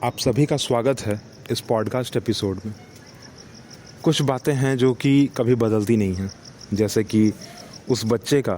आप सभी का स्वागत है इस पॉडकास्ट एपिसोड में। कुछ बातें हैं जो कि कभी बदलती नहीं हैं, जैसे कि उस बच्चे का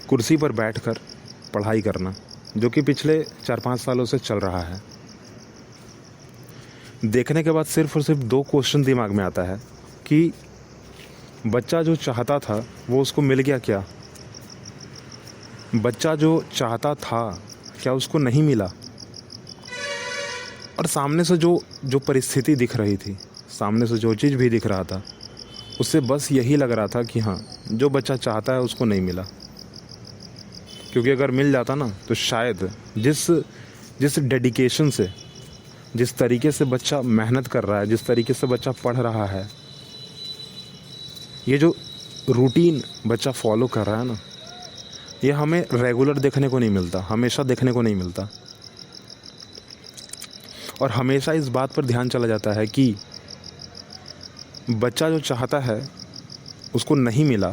कुर्सी पर बैठकर पढ़ाई करना, जो कि पिछले 4-5 सालों से चल रहा है। देखने के बाद सिर्फ और सिर्फ 2 क्वेश्चन दिमाग में आता है कि बच्चा जो चाहता था वो उसको मिल गया क्या? बच्चा जो चाहता था क्या उसको नहीं मिला? और सामने से जो परिस्थिति दिख रही थी, सामने से जो चीज़ भी दिख रहा था, उससे बस यही लग रहा था कि हाँ, जो बच्चा चाहता है उसको नहीं मिला। क्योंकि अगर मिल जाता ना तो शायद जिस डेडिकेशन से, जिस तरीके से बच्चा मेहनत कर रहा है, जिस तरीके से बच्चा पढ़ रहा है, ये जो रूटीन बच्चा फॉलो कर रहा है ना, ये हमें रेगुलर देखने को नहीं मिलता, हमेशा देखने को नहीं मिलता। और हमेशा इस बात पर ध्यान चला जाता है कि बच्चा जो चाहता है उसको नहीं मिला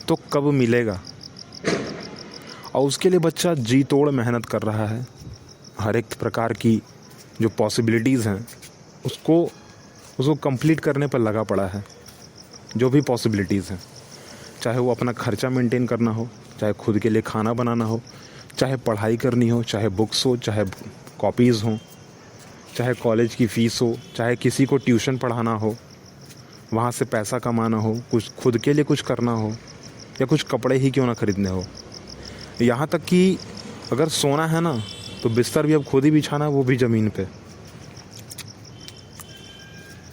तो कब मिलेगा, और उसके लिए बच्चा जी तोड़ मेहनत कर रहा है। हर एक प्रकार की जो पॉसिबिलिटीज़ हैं उसको कंप्लीट करने पर लगा पड़ा है। जो भी पॉसिबिलिटीज़ हैं, चाहे वो अपना खर्चा मेंटेन करना हो, चाहे खुद के लिए खाना बनाना हो, चाहे पढ़ाई करनी हो, चाहे बुक्स हो, चाहे कॉपीज़ हों, चाहे कॉलेज की फ़ीस हो, चाहे किसी को ट्यूशन पढ़ाना हो, वहाँ से पैसा कमाना हो, कुछ खुद के लिए कुछ करना हो, या कुछ कपड़े ही क्यों ना खरीदने हो। यहाँ तक कि अगर सोना है ना तो बिस्तर भी अब खुद ही बिछाना, वो भी ज़मीन पे।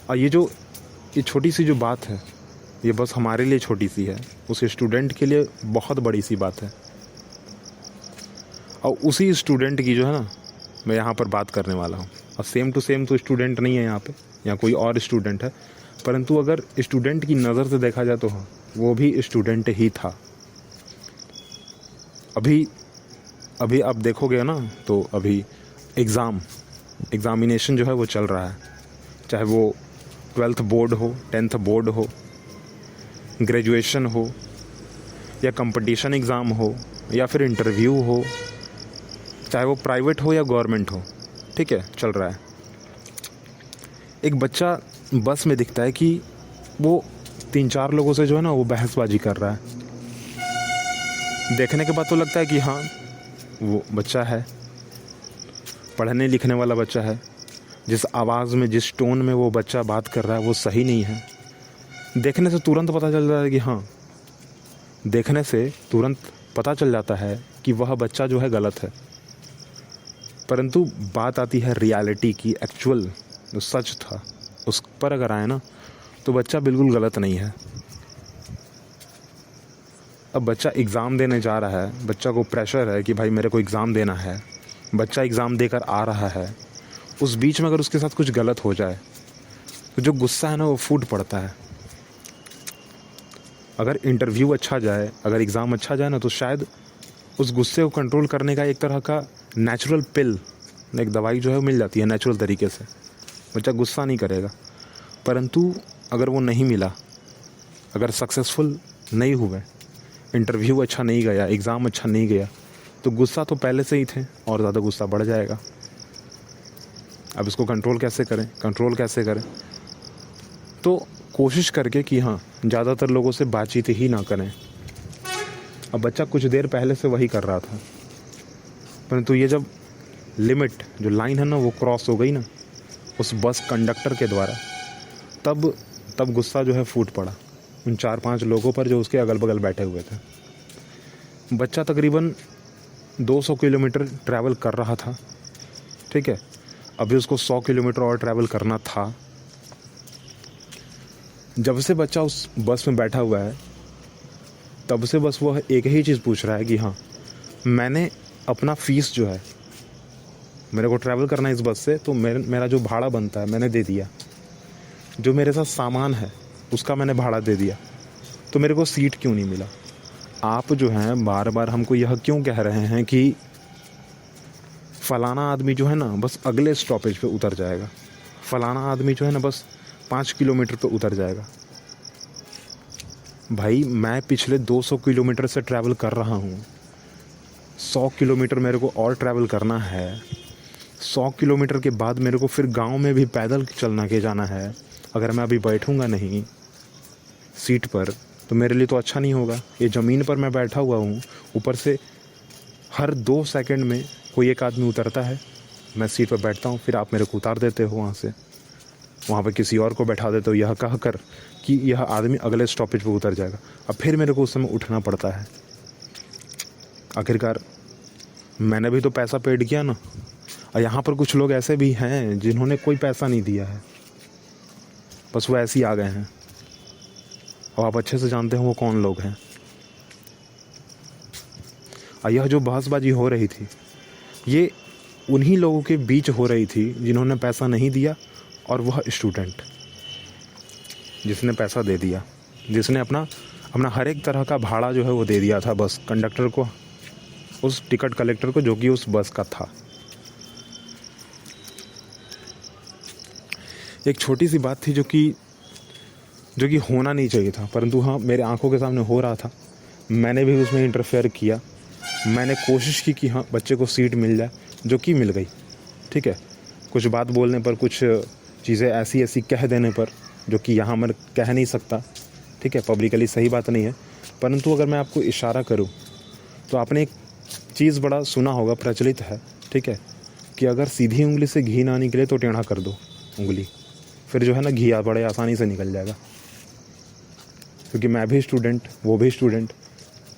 और ये छोटी सी जो बात है, ये बस हमारे लिए छोटी सी है, उस स्टूडेंट के लिए बहुत बड़ी सी बात है। और उसी स्टूडेंट की जो है ना, मैं यहाँ पर बात करने वाला हूँ। और सेम टू सेम तो स्टूडेंट नहीं है यहाँ पे, या कोई और स्टूडेंट है, परंतु अगर स्टूडेंट की नज़र से देखा जाए तो हाँ, वो भी स्टूडेंट ही था। अभी आप देखोगे ना तो अभी एग्ज़ामिनेशन जो है वो चल रहा है, चाहे वो 12th बोर्ड हो, 10th बोर्ड हो, ग्रेजुएशन हो, या कंपटीशन एग्ज़ाम हो, या फिर इंटरव्यू हो, चाहे वो प्राइवेट हो या गवर्नमेंट हो, ठीक है, चल रहा है। एक बच्चा बस में दिखता है कि वो 3-4 लोगों से जो है ना वो बहसबाजी कर रहा है। देखने के बाद तो लगता है कि हाँ, वो बच्चा है, पढ़ने लिखने वाला बच्चा है। जिस आवाज़ में, जिस टोन में वो बच्चा बात कर रहा है वो सही नहीं है। देखने से तुरंत पता चल जाता है कि हाँ, देखने से तुरंत पता चल जाता है कि वह बच्चा जो है गलत है। परंतु बात आती है रियलिटी की, एक्चुअल जो सच था उस पर अगर आए ना तो बच्चा बिल्कुल गलत नहीं है। अब बच्चा एग्ज़ाम देने जा रहा है, बच्चा को प्रेशर है कि भाई मेरे को एग्ज़ाम देना है, बच्चा एग्ज़ाम देकर आ रहा है। उस बीच में अगर उसके साथ कुछ गलत हो जाए तो जो गुस्सा है ना वो फूट पड़ता है। अगर इंटरव्यू अच्छा जाए, अगर एग्ज़ाम अच्छा जाए ना, तो शायद उस गुस्से को कंट्रोल करने का एक तरह का नेचुरल पिल, एक दवाई जो है मिल जाती है नेचुरल तरीके से, बच्चा गुस्सा नहीं करेगा। परंतु अगर वो नहीं मिला, अगर सक्सेसफुल नहीं हुए, इंटरव्यू अच्छा नहीं गया, एग्ज़ाम अच्छा नहीं गया, तो गुस्सा तो पहले से ही थे और ज़्यादा गुस्सा बढ़ जाएगा। अब इसको कंट्रोल कैसे करें? तो कोशिश करके कि हाँ, ज़्यादातर लोगों से बातचीत ही ना करें। अब बच्चा कुछ देर पहले से वही कर रहा था, परंतु ये जब लिमिट, जो लाइन है ना, वो क्रॉस हो गई ना उस बस कंडक्टर के द्वारा, तब गुस्सा जो है फूट पड़ा उन 4-5 लोगों पर जो उसके अगल बगल बैठे हुए थे। बच्चा तकरीबन 200 किलोमीटर ट्रैवल कर रहा था, ठीक है, अभी उसको 100 किलोमीटर और ट्रैवल करना था। जब से बच्चा उस बस में बैठा हुआ है, तब से बस वह एक ही चीज़ पूछ रहा है कि हाँ, मैंने अपना फ़ीस जो है, मेरे को ट्रैवल करना है इस बस से, तो मेरा जो भाड़ा बनता है मैंने दे दिया, जो मेरे साथ सामान है उसका मैंने भाड़ा दे दिया, तो मेरे को सीट क्यों नहीं मिला? आप जो हैं बार बार हमको यह क्यों कह रहे हैं कि फ़लाना आदमी जो है ना बस अगले स्टॉपेज पे उतर जाएगा, फ़लाना आदमी जो है ना बस 5 किलोमीटर पे उतर जाएगा? भाई, मैं पिछले 200 किलोमीटर से ट्रैवल कर रहा हूँ, 100 किलोमीटर मेरे को और ट्रैवल करना है। 100 किलोमीटर के बाद मेरे को फिर गांव में भी पैदल चलना के जाना है। अगर मैं अभी बैठूंगा नहीं सीट पर तो मेरे लिए तो अच्छा नहीं होगा। ये ज़मीन पर मैं बैठा हुआ हूँ, ऊपर से हर 2 सेकंड में कोई एक आदमी उतरता है, मैं सीट पर बैठता हूँ, फिर आप मेरे को उतार देते हो वहाँ से, वहाँ पर किसी और को बैठा देते हो यह कह कर कि यह आदमी अगले स्टॉपेज पर उतर जाएगा। अब फिर मेरे को उस समय उठना पड़ता है। आखिरकार मैंने भी तो पैसा पेड किया ना। और यहाँ पर कुछ लोग ऐसे भी हैं जिन्होंने कोई पैसा नहीं दिया है, बस वो ऐसे ही आ गए हैं, और आप अच्छे से जानते हैं वो कौन लोग हैं। और यह जो बहसबाजी हो रही थी ये उन्हीं लोगों के बीच हो रही थी जिन्होंने पैसा नहीं दिया, और वह स्टूडेंट जिसने पैसा दे दिया, जिसने अपना हर एक तरह का भाड़ा जो है वो दे दिया था बस कंडक्टर को, उस टिकट कलेक्टर को जो कि उस बस का था। एक छोटी सी बात थी जो कि होना नहीं चाहिए था, परंतु हाँ मेरे आंखों के सामने हो रहा था। मैंने भी उसमें इंटरफेयर किया। मैंने कोशिश की कि हाँ बच्चे को सीट मिल जाए, जो कि मिल गई। ठीक है, कुछ बात बोलने पर, कुछ चीज़ें ऐसी कह देने पर जो कि यहाँ मैं कह नहीं सकता, ठीक है, पब्लिकली सही बात नहीं है, परंतु अगर मैं आपको इशारा करूँ तो आपने एक चीज़ बड़ा सुना होगा, प्रचलित है, ठीक है, कि अगर सीधी उंगली से घी ना निकले तो टेढ़ा कर दो उंगली, फिर जो है ना घी बड़े आसानी से निकल जाएगा। क्योंकि मैं भी स्टूडेंट, वो भी स्टूडेंट,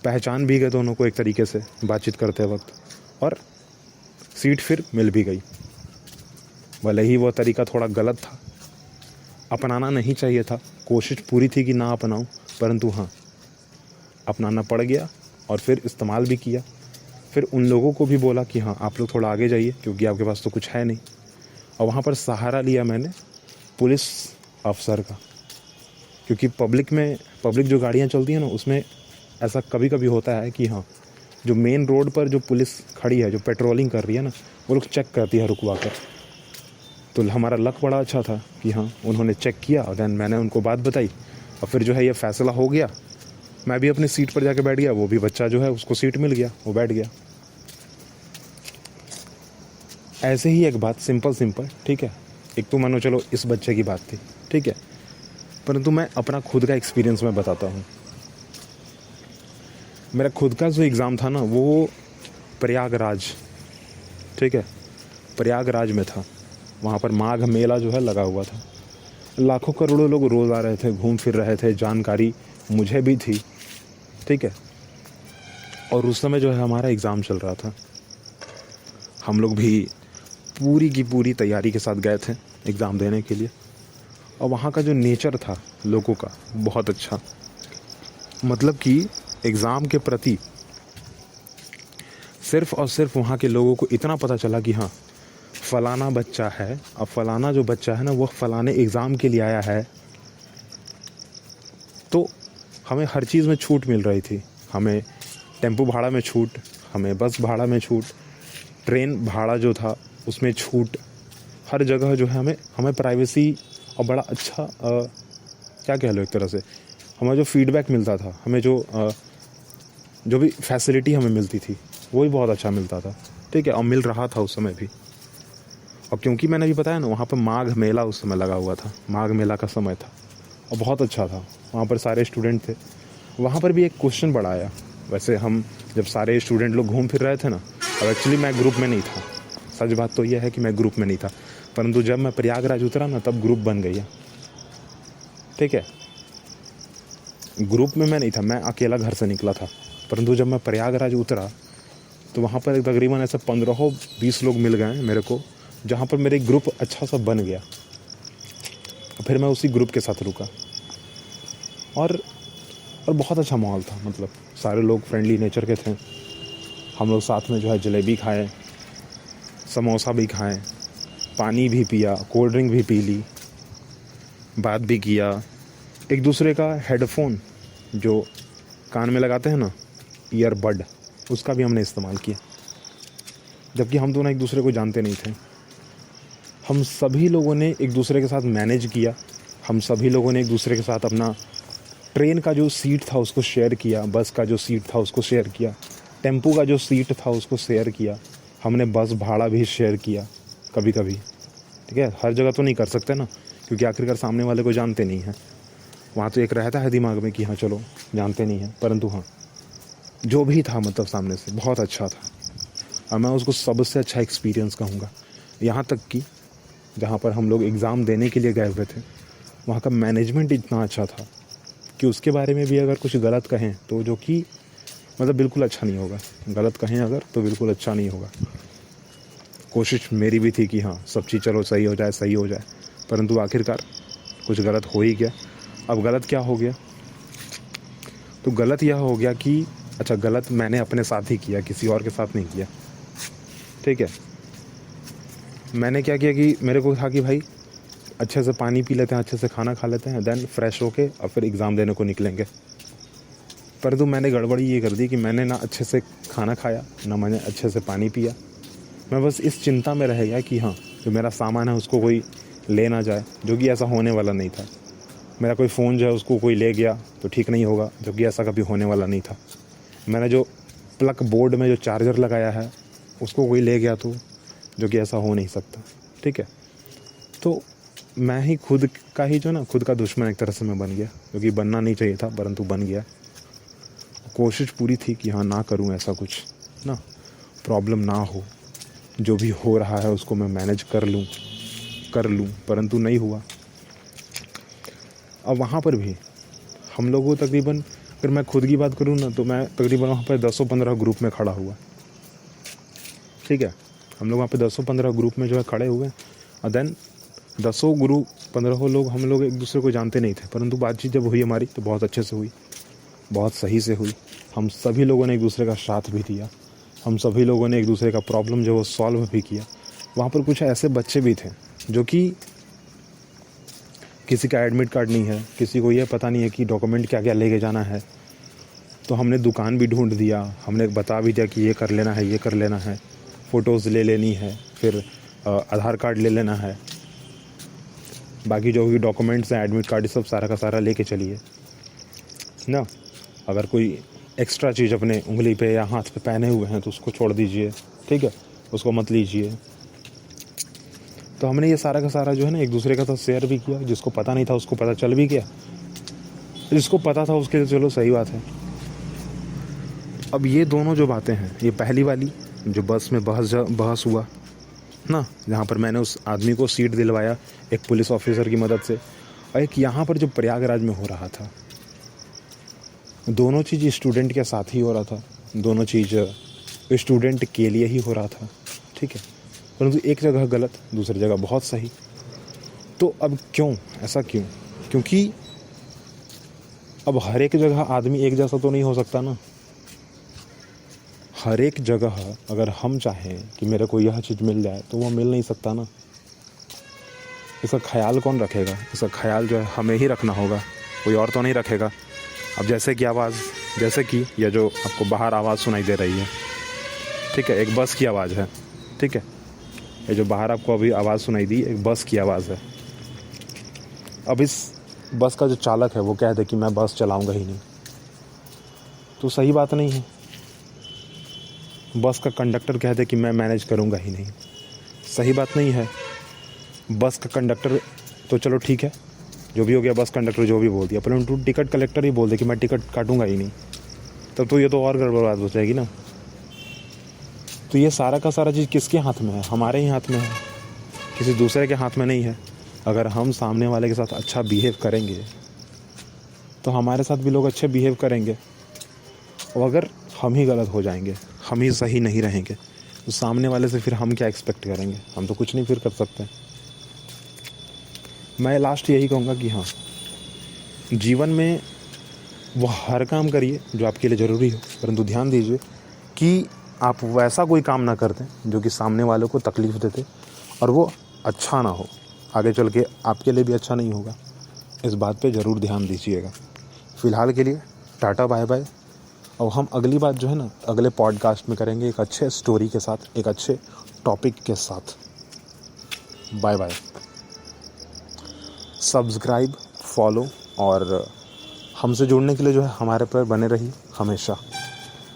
पहचान भी गए दोनों को एक तरीके से बातचीत करते वक्त, और सीट फिर मिल भी गई। भले ही वो तरीका थोड़ा गलत था, अपनाना नहीं चाहिए था, कोशिश पूरी थी कि ना अपनाऊं, परंतु हाँ अपनाना पड़ गया, और फिर इस्तेमाल भी किया। फिर उन लोगों को भी बोला कि हाँ आप लोग थोड़ा आगे जाइए, क्योंकि आपके पास तो कुछ है नहीं। और वहाँ पर सहारा लिया मैंने पुलिस अफसर का, क्योंकि पब्लिक जो गाड़ियाँ चलती हैं ना, उसमें ऐसा कभी कभी होता है कि हाँ जो मेन रोड पर जो पुलिस खड़ी है, जो पेट्रोलिंग कर रही है ना, वो लोग चेक करती है रुकवा कर। तो हमारा लक बड़ा अच्छा था कि हाँ उन्होंने चेक किया, और देन मैंने उनको बात बताई, और फिर जो है ये फैसला हो गया। मैं भी अपनी सीट पर जाके बैठ गया, वो भी बच्चा जो है उसको सीट मिल गया, वो बैठ गया। ऐसे ही एक बात सिंपल, ठीक है, एक तो मानो चलो इस बच्चे की बात थी, ठीक है, परंतु मैं अपना खुद का एक्सपीरियंस मैं बताता हूँ। मेरा खुद का जो एग्ज़ाम था ना वो प्रयागराज, ठीक है, प्रयागराज में था। वहाँ पर माघ मेला जो है लगा हुआ था, लाखों करोड़ों लोग रोज़ आ रहे थे, घूम फिर रहे थे, जानकारी मुझे भी थी, ठीक है। और उस समय जो है हमारा एग्ज़ाम चल रहा था, हम लोग भी पूरी की पूरी तैयारी के साथ गए थे एग्ज़ाम देने के लिए। और वहाँ का जो नेचर था लोगों का बहुत अच्छा, मतलब कि एग्ज़ाम के प्रति सिर्फ़ और सिर्फ वहाँ के लोगों को इतना पता चला कि हाँ फलाना बच्चा है, अब फलाना जो बच्चा है ना वो फलाने एग्ज़ाम के लिए आया है, तो हमें हर चीज़ में छूट मिल रही थी। हमें टेम्पो भाड़ा में छूट, हमें बस भाड़ा में छूट, ट्रेन भाड़ा जो था उसमें छूट, हर जगह जो है हमें प्राइवेसी और बड़ा अच्छा क्या कह लो, एक तरह से हमें जो फीडबैक मिलता था, हमें जो भी फैसिलिटी हमें मिलती थी वो भी बहुत अच्छा मिलता था, ठीक है, और मिल रहा था उस समय भी। और क्योंकि मैंने भी बताया ना वहाँ पर माघ मेला उस समय लगा हुआ था, माघ मेला का समय था और बहुत अच्छा था, वहाँ पर सारे स्टूडेंट थे। वहाँ पर भी एक क्वेश्चन बड़ा आया। वैसे हम जब सारे स्टूडेंट लोग घूम फिर रहे थे ना, और एक्चुअली मैं ग्रुप में नहीं था, सच बात तो यह है कि मैं ग्रुप में नहीं था, परंतु जब मैं प्रयागराज उतरा ना तब ग्रुप बन गया, ठीक है। ग्रुप में मैं नहीं था, मैं अकेला घर से निकला था, परंतु जब मैं प्रयागराज उतरा तो वहाँ पर तकरीबन ऐसे 15-20 लोग मिल गए मेरे को, जहाँ पर मेरे ग्रुप अच्छा सा बन गया। फिर मैं उसी ग्रुप के साथ रुका, और बहुत अच्छा माहौल था, मतलब सारे लोग फ्रेंडली नेचर के थे। हम लोग साथ में जो है जलेबी खाए, समोसा भी खाएं, पानी भी पिया, कोल्ड ड्रिंक भी पी ली, बात भी किया। एक दूसरे का हेडफोन जो कान में लगाते हैं ना, ईयरबड, उसका भी हमने इस्तेमाल किया, जबकि हम दोनों एक दूसरे को जानते नहीं थे। हम सभी लोगों ने एक दूसरे के साथ मैनेज किया, हम सभी लोगों ने एक दूसरे के साथ अपना ट्रेन का जो सीट था उसको शेयर किया, बस का जो सीट था उसको शेयर किया, टेम्पो का जो सीट था उसको शेयर किया, हमने बस भाड़ा भी शेयर किया, कभी कभी, ठीक है। हर जगह तो नहीं कर सकते ना, क्योंकि आखिरकार सामने वाले को जानते नहीं हैं। वहाँ तो एक रहता है दिमाग में कि हाँ चलो जानते नहीं हैं, परंतु हाँ जो भी था मतलब सामने से बहुत अच्छा था, और मैं उसको सबसे अच्छा एक्सपीरियंस कहूँगा। यहाँ तक कि जहाँ पर हम लोग एग्ज़ाम देने के लिए गए हुए थे, वहाँ का मैनेजमेंट इतना अच्छा था कि उसके बारे में भी अगर कुछ गलत कहें तो जो कि मतलब बिल्कुल अच्छा नहीं होगा। गलत कहें अगर तो बिल्कुल अच्छा नहीं होगा। कोशिश मेरी भी थी कि हाँ सब चीज़ चलो सही हो जाए, सही हो जाए, परंतु आखिरकार कुछ गलत हो ही गया। अब गलत क्या हो गया? तो गलत यह हो गया कि अच्छा, गलत मैंने अपने साथ ही किया, किसी और के साथ नहीं किया, ठीक है। मैंने क्या किया कि मेरे को था कि भाई अच्छे से पानी पी लेते हैं, अच्छे से खाना खा लेते हैं, देन फ्रेश होके और फिर एग्ज़ाम देने को निकलेंगे। परंतु मैंने गड़बड़ी ये कर दी कि मैंने ना अच्छे से खाना खाया, ना मैंने अच्छे से पानी पिया। मैं बस इस चिंता में रह गया कि हाँ जो मेरा सामान है उसको कोई ले ना जाए, जो कि ऐसा होने वाला नहीं था। मेरा कोई फ़ोन जो है उसको कोई ले गया तो ठीक नहीं होगा, जो कि ऐसा कभी होने वाला नहीं था। मैंने जो प्लग बोर्ड में जो चार्जर लगाया है उसको कोई ले गया तो, जो कि ऐसा हो नहीं सकता, ठीक है। तो मैं ही खुद का ही जो ना खुद का दुश्मन एक तरह से मैं बन गया, जो कि बनना नहीं चाहिए था परंतु बन गया। कोशिश पूरी थी कि हाँ ना करूँ ऐसा कुछ, ना प्रॉब्लम ना हो, जो भी हो रहा है उसको मैं मैनेज कर लूँ, परंतु नहीं हुआ। अब वहाँ पर भी हम लोगों तकरीबन, अगर मैं खुद की बात करूँ ना तो मैं तकरीबन वहाँ पर 10-15 ग्रुप में खड़ा हुआ, ठीक है। हम लोग वहाँ पे 10-15 ग्रुप में जो है खड़े हुए, और देन 10-15 लोग हम लोग एक दूसरे को जानते नहीं थे, परंतु बातचीत जब हुई हमारी तो बहुत अच्छे से हुई, बहुत सही से हुई। हम सभी लोगों ने एक दूसरे का साथ भी दिया, हम सभी लोगों ने एक दूसरे का प्रॉब्लम जो वो सॉल्व भी किया। वहाँ पर कुछ ऐसे बच्चे भी थे जो कि किसी का एडमिट कार्ड नहीं है, किसी को ये पता नहीं है कि डॉक्यूमेंट क्या क्या लेके जाना है, तो हमने दुकान भी ढूंढ दिया, हमने बता भी दिया कि ये कर लेना है, ये कर लेना है, फ़ोटोज़ ले लेनी है, फिर आधार कार्ड ले लेना है, बाकी जो भी डॉक्यूमेंट्स हैं एडमिट कार्ड सब सारा का सारा लेके चलिए ना। अगर कोई एक्स्ट्रा चीज़ अपने उंगली पे या हाथ पे पहने हुए हैं तो उसको छोड़ दीजिए, ठीक है, उसको मत लीजिए। तो हमने ये सारा का सारा जो है ना एक दूसरे का साथ शेयर भी किया। जिसको पता नहीं था उसको पता चल भी गया, जिसको पता था उसके लिए चलो सही बात है। अब ये दोनों जो बातें हैं, ये पहली वाली जो बस में बहस हुआ ना, जहाँ पर मैंने उस आदमी को सीट दिलवाया एक पुलिस ऑफिसर की मदद से, और एक यहाँ पर जो प्रयागराज में हो रहा था, दोनों चीज़ स्टूडेंट के साथ ही हो रहा था, दोनों चीज़ स्टूडेंट के लिए ही हो रहा था, ठीक है। परंतु एक जगह गलत, दूसरी जगह बहुत सही। तो अब क्यों ऐसा, क्योंकि अब हर एक जगह आदमी एक जैसा तो नहीं हो सकता ना। हर एक जगह अगर हम चाहें कि मेरे को यह चीज़ मिल जाए तो वो मिल नहीं सकता ना। इसका ख्याल कौन रखेगा? इसका ख्याल जो है हमें ही रखना होगा, कोई और तो नहीं रखेगा। अब जैसे कि यह जो आपको बाहर आवाज़ सुनाई दे रही है, ठीक है, एक बस की आवाज़ है, ठीक है। ये जो बाहर आपको अभी आवाज़ सुनाई दी एक बस की आवाज़ है। अब इस बस का जो चालक है वो कह दे कि मैं बस चलाऊंगा ही नहीं, तो सही बात नहीं है। बस का कंडक्टर कह दे कि मैं मैनेज करूंगा ही नहीं, सही बात नहीं है। बस का कंडक्टर तो चलो ठीक है, जो भी हो गया, बस कंडक्टर जो भी बोल दिया, परंतु टिकट कलेक्टर ही बोल दे कि मैं टिकट काटूंगा ही नहीं, तब तो ये तो और गड़बड़ बात हो जाएगी ना। तो ये सारा का सारा चीज़ किसके हाथ में है? हमारे ही हाथ में है, किसी दूसरे के हाथ में नहीं है। अगर हम सामने वाले के साथ अच्छा बिहेव करेंगे तो हमारे साथ भी लोग अच्छे बिहेव करेंगे, और अगर हम ही गलत हो जाएंगे, हम ही सही नहीं रहेंगे, तो सामने वाले से फिर हम क्या एक्सपेक्ट करेंगे? हम तो कुछ नहीं फिर कर सकते। मैं लास्ट यही कहूँगा कि हाँ, जीवन में वो हर काम करिए जो आपके लिए ज़रूरी हो, परंतु ध्यान दीजिए कि आप वैसा कोई काम ना करते जो कि सामने वालों को तकलीफ़ देते और वो अच्छा ना हो, आगे चल के आपके लिए भी अच्छा नहीं होगा। इस बात पे ज़रूर ध्यान दीजिएगा। फ़िलहाल के लिए टाटा बाय बाय, और हम अगली बात जो है ना अगले पॉडकास्ट में करेंगे एक अच्छे स्टोरी के साथ, एक अच्छे टॉपिक के साथ। Bye bye. सब्सक्राइब, फॉलो और हमसे जुड़ने के लिए जो है हमारे पर बने रहिए हमेशा।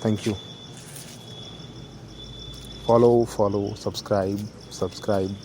Thank you. Follow follow subscribe subscribe